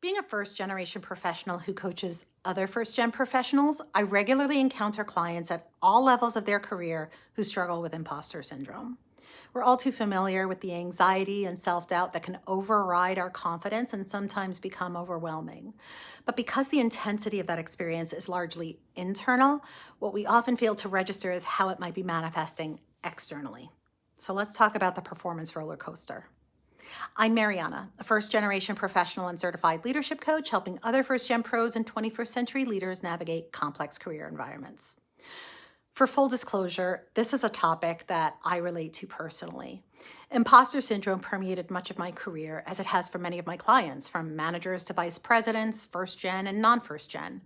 Being a first-generation professional who coaches other first-gen professionals, I regularly encounter clients at all levels of their career who struggle with imposter syndrome. We're all too familiar with the anxiety and self-doubt that can override our confidence and sometimes become overwhelming. But because the intensity of that experience is largely internal, what we often fail to register is how it might be manifesting externally. So let's talk about the performance roller coaster. I'm Mariana, a first-generation professional and certified leadership coach, helping other first-gen pros and 21st century leaders navigate complex career environments. For full disclosure, this is a topic that I relate to personally. Imposter syndrome permeated much of my career, as it has for many of my clients, from managers to vice presidents, first-gen and non-first-gen.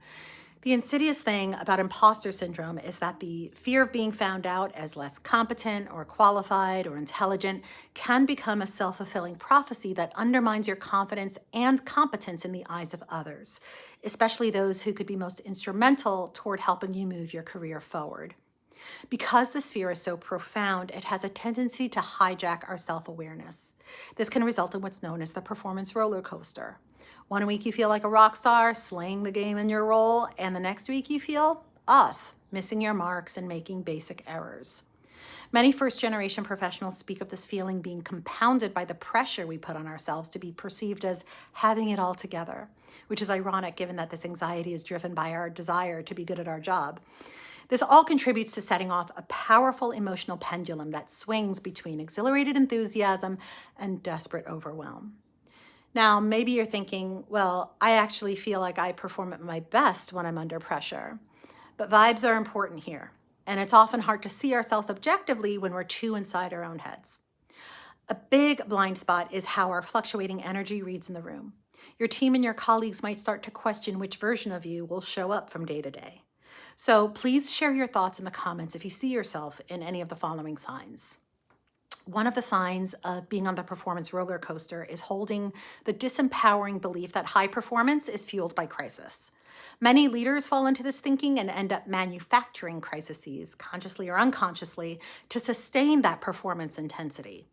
The insidious thing about imposter syndrome is that the fear of being found out as less competent or qualified or intelligent can become a self-fulfilling prophecy that undermines your confidence and competence in the eyes of others, especially those who could be most instrumental toward helping you move your career forward. Because this fear is so profound, it has a tendency to hijack our self-awareness. This can result in what's known as the performance roller coaster. One week you feel like a rock star, slaying the game in your role, and the next week you feel off, missing your marks and making basic errors. Many first-generation professionals speak of this feeling being compounded by the pressure we put on ourselves to be perceived as having it all together, which is ironic given that this anxiety is driven by our desire to be good at our job. This all contributes to setting off a powerful emotional pendulum that swings between exhilarated enthusiasm and desperate overwhelm. Now, maybe you're thinking, well, I actually feel like I perform at my best when I'm under pressure. But vibes are important here, and it's often hard to see ourselves objectively when we're too inside our own heads. A big blind spot is how our fluctuating energy reads in the room. Your team and your colleagues might start to question which version of you will show up from day to day. So please share your thoughts in the comments if you see yourself in any of the following signs. One of the signs of being on the performance roller coaster is holding the disempowering belief that high performance is fueled by crisis. Many leaders fall into this thinking and end up manufacturing crises, consciously or unconsciously, to sustain that performance intensity.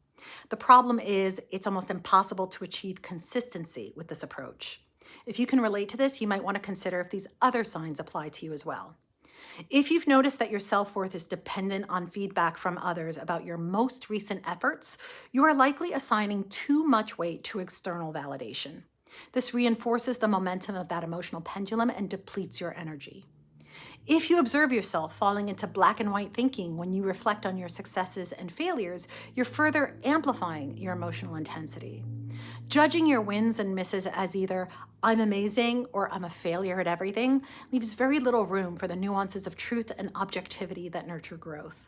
The problem is it's almost impossible to achieve consistency with this approach. If you can relate to this, you might want to consider if these other signs apply to you as well. If you've noticed that your self-worth is dependent on feedback from others about your most recent efforts, you are likely assigning too much weight to external validation. This reinforces the momentum of that emotional pendulum and depletes your energy. If you observe yourself falling into black and white thinking when you reflect on your successes and failures, you're further amplifying your emotional intensity. Judging your wins and misses as either I'm amazing or I'm a failure at everything leaves very little room for the nuances of truth and objectivity that nurture growth.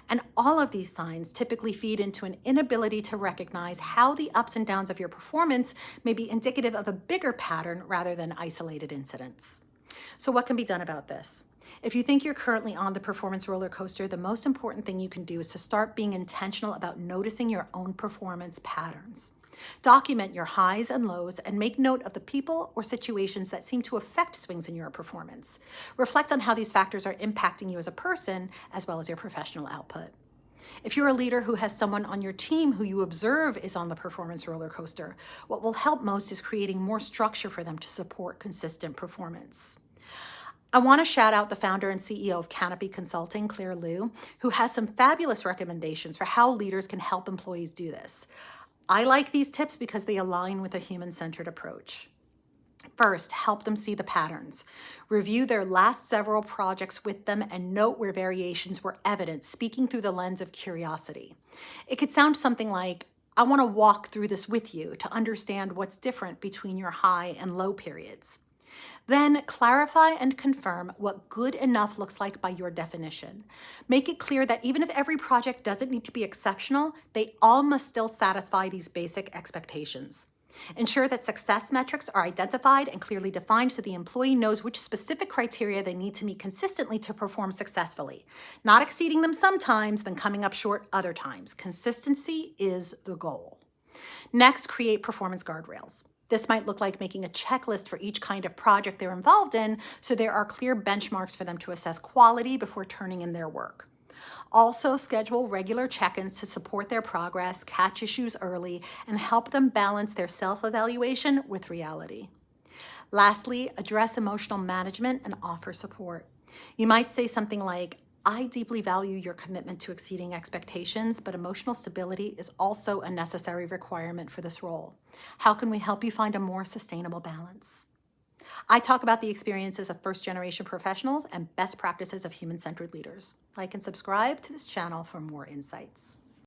And all of these signs typically feed into an inability to recognize how the ups and downs of your performance may be indicative of a bigger pattern rather than isolated incidents. So what can be done about this? If you think you're currently on the performance roller coaster, the most important thing you can do is to start being intentional about noticing your own performance patterns. Document your highs and lows and make note of the people or situations that seem to affect swings in your performance. Reflect on how these factors are impacting you as a person as well as your professional output. If you're a leader who has someone on your team who you observe is on the performance roller coaster, what will help most is creating more structure for them to support consistent performance. I want to shout out the founder and CEO of Canopy Consulting, Claire Liu, who has some fabulous recommendations for how leaders can help employees do this. I like these tips because they align with a human-centered approach. First, help them see the patterns. Review their last several projects with them and note where variations were evident, speaking through the lens of curiosity. It could sound something like, I want to walk through this with you to understand what's different between your high and low periods. Then clarify and confirm what good enough looks like by your definition. Make it clear that even if every project doesn't need to be exceptional, they all must still satisfy these basic expectations. Ensure that success metrics are identified and clearly defined so the employee knows which specific criteria they need to meet consistently to perform successfully. Not exceeding them sometimes, then coming up short other times. Consistency is the goal. Next, create performance guardrails. This might look like making a checklist for each kind of project they're involved in, so there are clear benchmarks for them to assess quality before turning in their work. Also, schedule regular check-ins to support their progress, catch issues early, and help them balance their self-evaluation with reality. Lastly, address emotional management and offer support. You might say something like, I deeply value your commitment to exceeding expectations, but emotional stability is also a necessary requirement for this role. How can we help you find a more sustainable balance? I talk about the experiences of first-generation professionals and best practices of human-centered leaders. Like and subscribe to this channel for more insights.